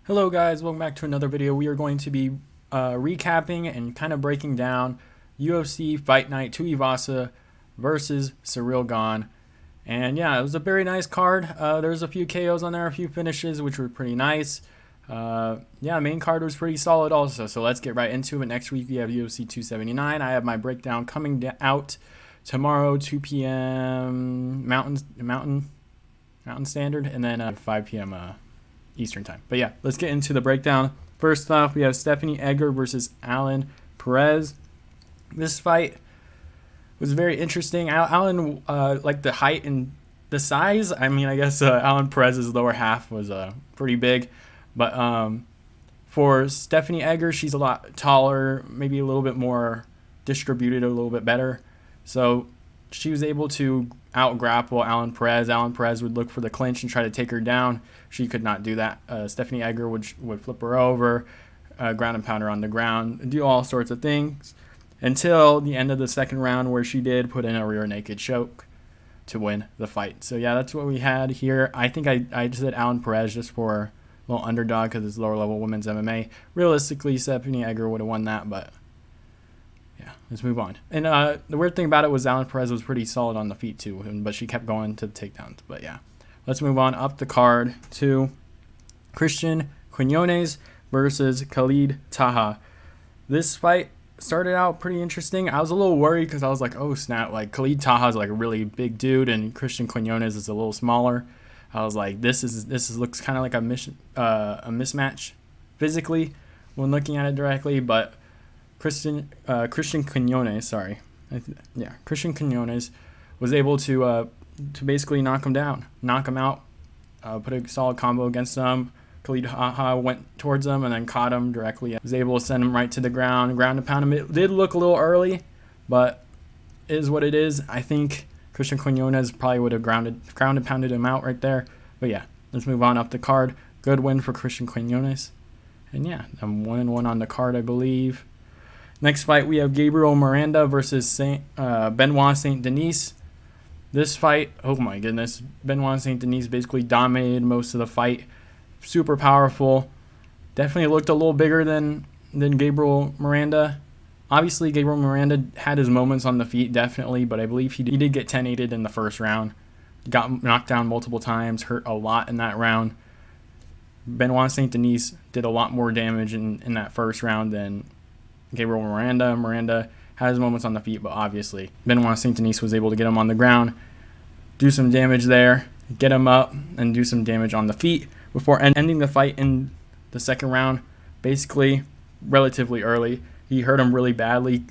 Hello guys, welcome back to another video. We are going to be recapping and kind of breaking down UFC Fight Night Tuivasa versus Ciryl Gane. And yeah, it was a very nice card. There's a few KOs on there, a few finishes, which were pretty nice. Yeah, main card was pretty solid also. So let's get right into it. Next week we have UFC 279. I have my breakdown coming out tomorrow, 2 p.m. Mountain Standard, and then 5 p.m. Eastern time. But yeah, let's get into the breakdown. First off, we have Stephanie Egger versus Ailin Perez. This fight was very interesting. Ailin, like the height and the size. I mean, I guess Ailin Perez's lower half was pretty big, but for Stephanie Egger, she's a lot taller, maybe a little bit more distributed, a little bit better. So she was able to out-grapple Ailin Perez. Ailin Perez would look for the clinch and try to take her down. She could not do that. Stephanie Egger would flip her over, ground and pound her on the ground, do all sorts of things until the end of the second round, where she did put in a rear naked choke to win the fight. So yeah, that's what we had here. I think I just said Ailin Perez just for a little underdog because it's lower level women's MMA. Realistically, Stephanie Egger would have won that, but yeah, let's move on. And the weird thing about it was Ailin Perez was pretty solid on the feet too, but she kept going to the takedowns. But yeah, let's move on up the card to Cristian Quinonez versus Khalid Taha. This fight started out pretty interesting. I was a little worried because I was like, oh snap, like Khalid Taha is like a really big dude and Cristian Quinonez is a little smaller. I was like, this looks kind of like a mismatch physically when looking at it directly, but Cristian Quinonez, Cristian Quinonez was able to basically knock him out, put a solid combo against him. Khalid Taha went towards him and then caught him directly. Was able to send him right to the ground and pound him. It did look a little early, but it is what it is. I think Cristian Quinonez probably would have ground and pounded him out right there. But yeah, let's move on up the card. Good win for Cristian Quinonez. And yeah, I'm 1-1 on the card, I believe. Next fight, we have Gabriel Miranda versus Benoit Saint-Denis. This fight, oh my goodness, Benoit Saint-Denis basically dominated most of the fight. Super powerful. Definitely looked a little bigger than Gabriel Miranda. Obviously, Gabriel Miranda had his moments on the feet, definitely, but I believe he did get 10-8'd in the first round. Got knocked down multiple times, hurt a lot in that round. Benoit Saint-Denis did a lot more damage in that first round than Gabriel Miranda. Miranda had his moments on the feet, but obviously Benoit Saint-Denis was able to get him on the ground, do some damage there, get him up, and do some damage on the feet before ending the fight in the second round, basically relatively early. He hurt him really badly.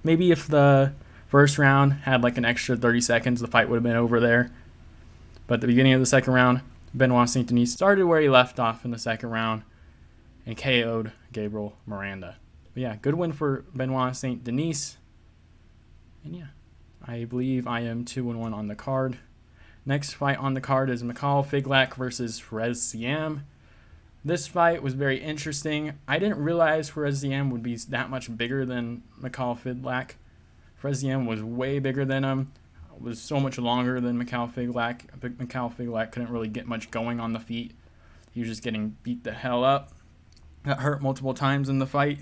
Maybe if the first round had like an extra 30 seconds, the fight would have been over there. But at the beginning of the second round, Benoit Saint-Denis started where he left off in the second round and KO'd Gabriel Miranda. But yeah, good win for Benoit Saint-Denis. And yeah, I believe I am 2-1 on the card. Next fight on the card is Michal Figlak versus Perez Ziam. This fight was very interesting. I didn't realize Perez Ziam would be that much bigger than Michal Figlak. Perez Ziam was way bigger than him. Was so much longer than Michal Figlak. Michal Figlak couldn't really get much going on the feet. He was just getting beat the hell up. Got hurt multiple times in the fight.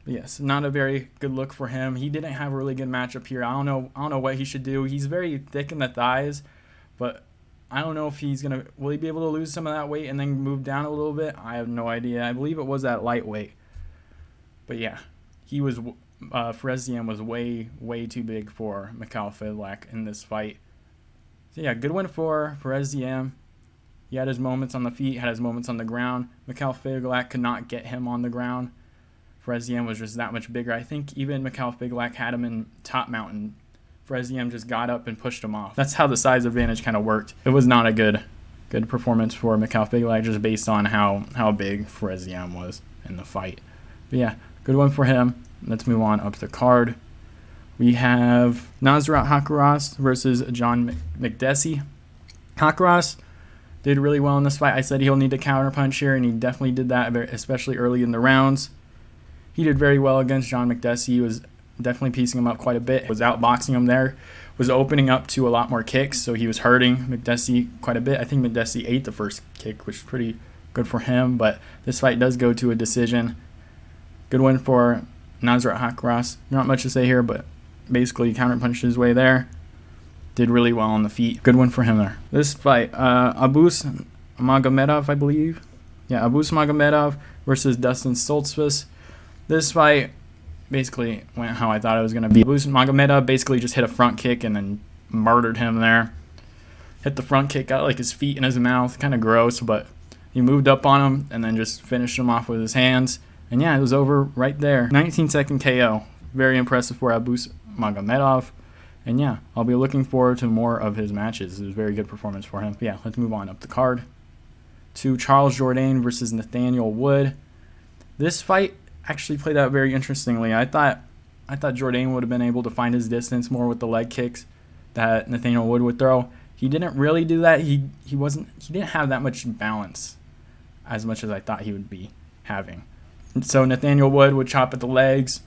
But yes, not a very good look for him. He didn't have a really good matchup here. I don't know what he should do. He's very thick in the thighs, but I don't know if will he be able to lose some of that weight and then move down a little bit? I have no idea. I believe it was at lightweight. But yeah, Perez Ziam was way too big for Michal Figlak in this fight. So yeah, good win for Perez Ziam. He had his moments on the feet, had his moments on the ground. Michal Figlak could not get him on the ground. Perez Ziam was just that much bigger. I think even Michal Figlak had him in top mountain. Perez Ziam just got up and pushed him off. That's how the size advantage kind of worked. It was not a good performance for Michal Figlak just based on how big Perez Ziam was in the fight. But yeah, good one for him. Let's move on up the card. We have Nasrat Haqparast versus John Makdessi. Haqparast did really well in this fight. I said he'll need to counterpunch here, and he definitely did that, especially early in the rounds. He did very well against John Makdessi. He was definitely piecing him up quite a bit. Was outboxing him there. Was opening up to a lot more kicks, so he was hurting Makdessi quite a bit. I think Makdessi ate the first kick, which is pretty good for him. But this fight does go to a decision. Good win for Nasrat Haqparast. Not much to say here, but basically counterpunched his way there. Did really well on the feet. Good win for him there. This fight, Abus Magomedov, I believe. Yeah, Abus Magomedov versus Dustin Stoltzfus. This fight basically went how I thought it was going to be. Abus Magomedov basically just hit a front kick and then murdered him there. Hit the front kick, got like his feet in his mouth. Kind of gross, but he moved up on him and then just finished him off with his hands. And yeah, it was over right there. 19-second KO. Very impressive for Abus Magomedov. And yeah, I'll be looking forward to more of his matches. It was a very good performance for him. But yeah, let's move on up the card to Charles Jourdain versus Nathaniel Wood. This fight actually played out very interestingly. I thought Jourdain would have been able to find his distance more with the leg kicks that Nathaniel Wood would throw. He didn't really do that. He didn't have that much balance as much as I thought he would be having. So Nathaniel Wood would chop at the legs.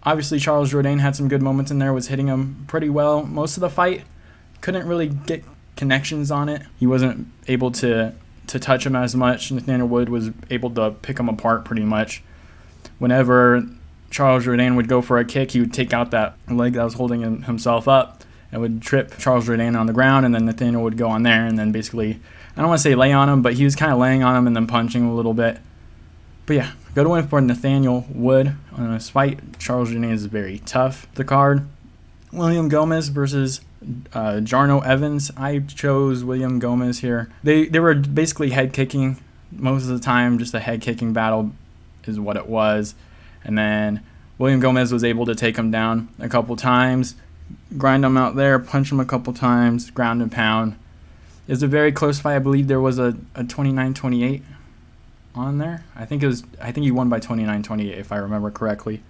Obviously, Charles Jourdain had some good moments in there, was hitting him pretty well most of the fight. Couldn't really get connections on it. He wasn't able to touch him as much. Nathaniel Wood was able to pick him apart pretty much. Whenever Charles Jourdain would go for a kick, he would take out that leg that was holding himself up and would trip Charles Jourdain on the ground, and then Nathaniel would go on there and then basically, I don't want to say lay on him, but he was kind of laying on him and then punching a little bit. But yeah, good win for Nathaniel Wood on this fight. Charles Jourdain is very tough. The card, William Gomez versus Jarno Evans. I chose William Gomez here. They were basically head kicking most of the time. Just a head kicking battle is what it was. And then William Gomez was able to take him down a couple times, grind him out there, punch him a couple times, ground and pound. It was a very close fight. I believe there was a 29-28 on there. I think he won by 29-28 if I remember correctly.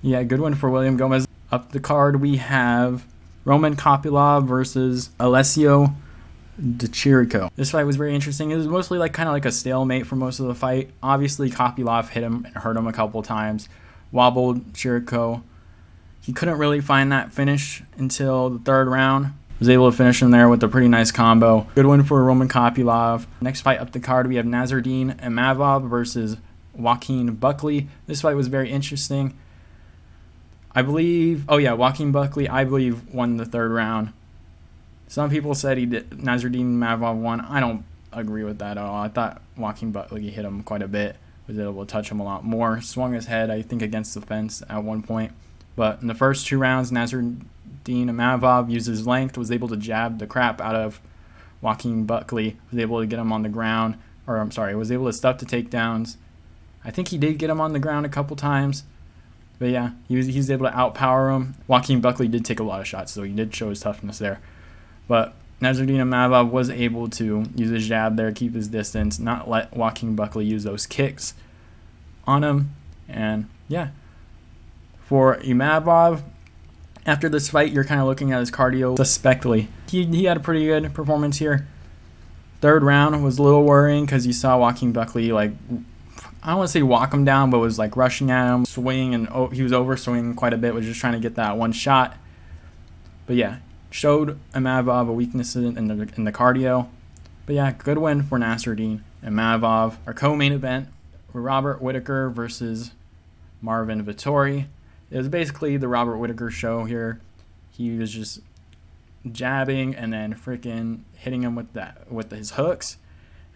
Yeah, good one for William Gomez. Up the card we have Roman Kopylov versus Alessio Di Chirico. This fight was very interesting. It was mostly kind of like a stalemate for most of the fight. Obviously, Kopylov hit him and hurt him a couple times. Wobbled Chirico. He couldn't really find that finish until the third round. Was able to finish him there with a pretty nice combo. Good win for Roman Kopylov. Next fight up the card, we have Nassourdine Imavov versus Joaquin Buckley. This fight was very interesting. Joaquin Buckley, I believe, won the third round. Some people said Nassourdine Imavov won. I don't agree with that at all. I thought Joaquin Buckley hit him quite a bit. Was able to touch him a lot more. Swung his head, I think, against the fence at one point. But in the first two rounds, Nassourdine Imavov used his length, was able to jab the crap out of Joaquin Buckley, was able to get him on the ground, was able to stuff the takedowns. I think he did get him on the ground a couple times, but yeah, he was able to outpower him. Joaquin Buckley did take a lot of shots, so he did show his toughness there. But Nassourdine Imavov was able to use his jab there, keep his distance, not let Joaquin Buckley use those kicks on him, and yeah. For Imavov, after this fight, you're kind of looking at his cardio suspectly. He had a pretty good performance here. Third round was a little worrying because you saw Joaquin Buckley, I don't want to say walk him down, but was rushing at him, swinging, and he was over-swinging quite a bit, was just trying to get that one shot. But yeah, showed Imavov a weakness in the cardio. But yeah, good win for Nassourdine Imavov. Our co-main event, Robert Whittaker versus Marvin Vettori. It was basically the Robert Whittaker show here. He was just jabbing and then freaking hitting him with his hooks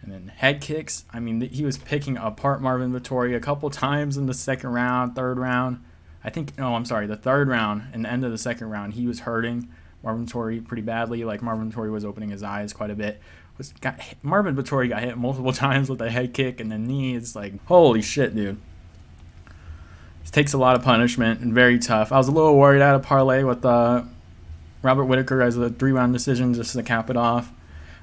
and then head kicks. I mean, he was picking apart Marvin Vettori a couple times in the second round, third round. The third round and the end of the second round, he was hurting Marvin Vettori pretty badly. Marvin Vettori was opening his eyes quite a bit. Marvin Vettori got hit multiple times with a head kick and the knee. It's holy shit, dude. It takes a lot of punishment and very tough. I was a little worried out of parlay with Robert Whittaker as a 3-round decision just to cap it off.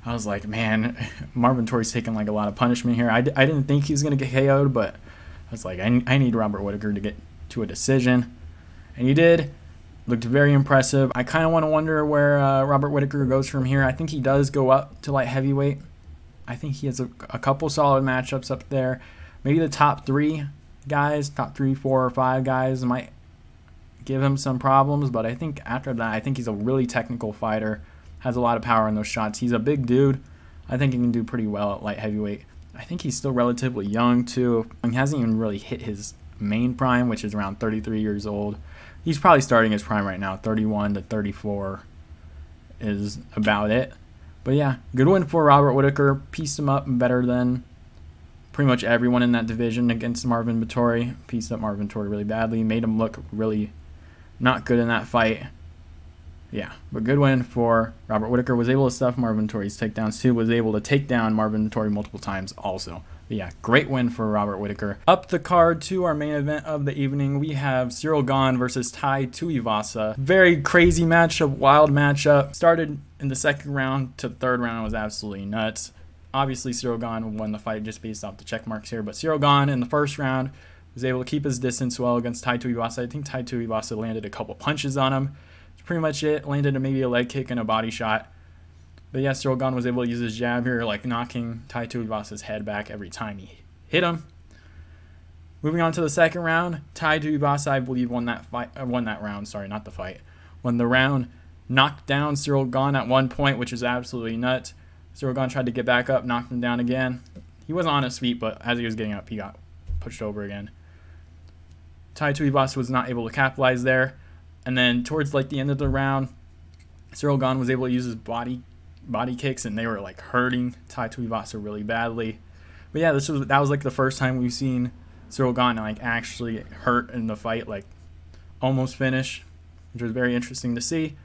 I was like, man, Marvin Vettori's taking a lot of punishment here. I didn't think he was going to get KO'd, but I was like, I need Robert Whittaker to get to a decision. And he did. Looked very impressive. I kind of want to wonder where Robert Whittaker goes from here. I think he does go up to light heavyweight. I think he has a couple solid matchups up there. Maybe the top 3 guys, top 3, 4, or 5 guys might give him some problems, but I think after that, I think he's a really technical fighter, has a lot of power in those shots. He's a big dude. I think he can do pretty well at light heavyweight I think he's still relatively young too. He hasn't even really hit his main prime, which is around 33 years old. He's probably starting his prime right now. 31 to 34 is about it. But yeah, good win for Robert Whittaker. Pieced him up better than pretty much everyone in that division against Marvin Vettori. Pieced up Marvin Vettori really badly. Made him look really not good in that fight. Yeah, but good win for Robert Whittaker. Was able to stuff Marvin Vettori's takedowns too. Was able to take down Marvin Vettori multiple times also. But yeah, great win for Robert Whittaker. Up the card to our main event of the evening, we have Ciryl Gane versus Tai Tuivasa. Very crazy matchup, wild matchup. Started in the second round to the third round was absolutely nuts. Obviously, Ciryl Gane won the fight just based off the check marks here, but Ciryl Gane in the first round was able to keep his distance well against Tai Tuivasa. I think Tai Tuivasa landed a couple punches on him. That's pretty much it. Landed maybe a leg kick and a body shot. But yeah, Ciryl Gane was able to use his jab here, like knocking Tai Tuivasa's head back every time he hit him. Moving on to the second round, Tai Tuivasa, I believe, won that round. Sorry, not the fight. Won the round. Knocked down Ciryl Gane at one point, which is absolutely nuts. Ciryl Gane tried to get back up, knocked him down again. He wasn't on his feet, but as he was getting up, he got pushed over again. Tai Tuivasa was not able to capitalize there. And then towards like the end of the round, Ciryl Gane was able to use his body kicks, and they were like hurting Tai Tuivasa really badly. But yeah, that was like the first time we've seen Ciryl Gane like actually hurt in the fight, like almost finish, which was very interesting to see.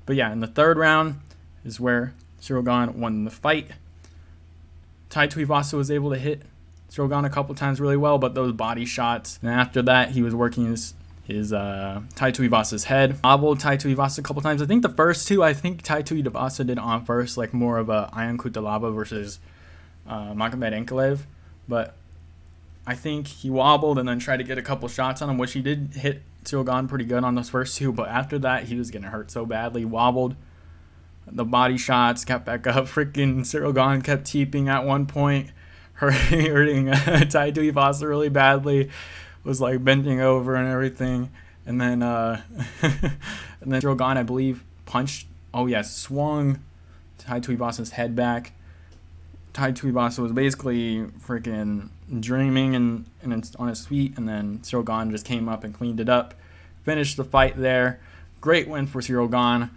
But yeah, in the third round is where Ciryl Gane won the fight. Tai Tuivasa was able to hit Ciryl Gane a couple times really well, but those body shots. And after that, he was working his Tai Tuivasa's head. Wobbled Tai Tuivasa a couple times. I think the first two, Tai Tuivasa did on first, like more of a Ion Kutalaba versus Magomedov. But I think he wobbled and then tried to get a couple shots on him, which he did hit Ciryl Gane pretty good on those first two. But after that, he was getting hurt so badly. Wobbled. The body shots, got back up. Freaking Ciryl Gane kept teeping at one point, hurting Tai Tuivasa really badly. Was like bending over and everything, and then Ciryl Gane, I believe, swung Tai Tuivasa's head back. Tai Tuivasa was basically freaking dreaming and on his feet, and then Ciryl Gane just came up and cleaned it up, finished the fight there. Great win for Ciryl Gane.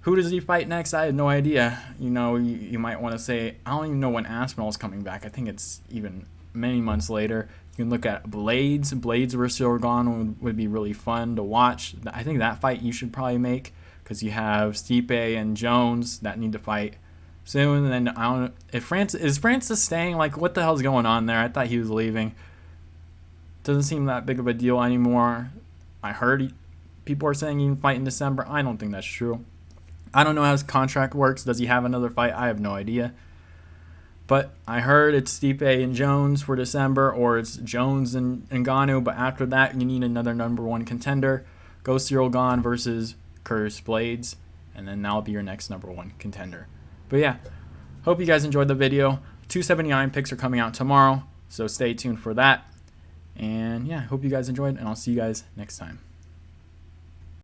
Who does he fight next? I have no idea. You might want to say, I don't even know when Aspinall's coming back. I think it's even many months later. You can look at Blades. Blades versus Ciryl Gane would be really fun to watch. I think that fight you should probably make, because you have Stipe and Jones that need to fight soon. And then I don't know if Francis staying. Like, what the hell's going on there? I thought he was leaving. Doesn't seem that big of a deal anymore. I heard people are saying he can fight in December. I don't think that's true. I don't know how his contract works. Does he have another fight? I have no idea. But I heard it's Stipe and Jones for December, or it's Jones and Ngannou. But after that, you need another number one contender. Go Ciryl Gane versus Curtis Blades, and then that'll be your next number one contender. But yeah, hope you guys enjoyed the video. 279 picks are coming out tomorrow, so stay tuned for that. And yeah, hope you guys enjoyed, and I'll see you guys next time.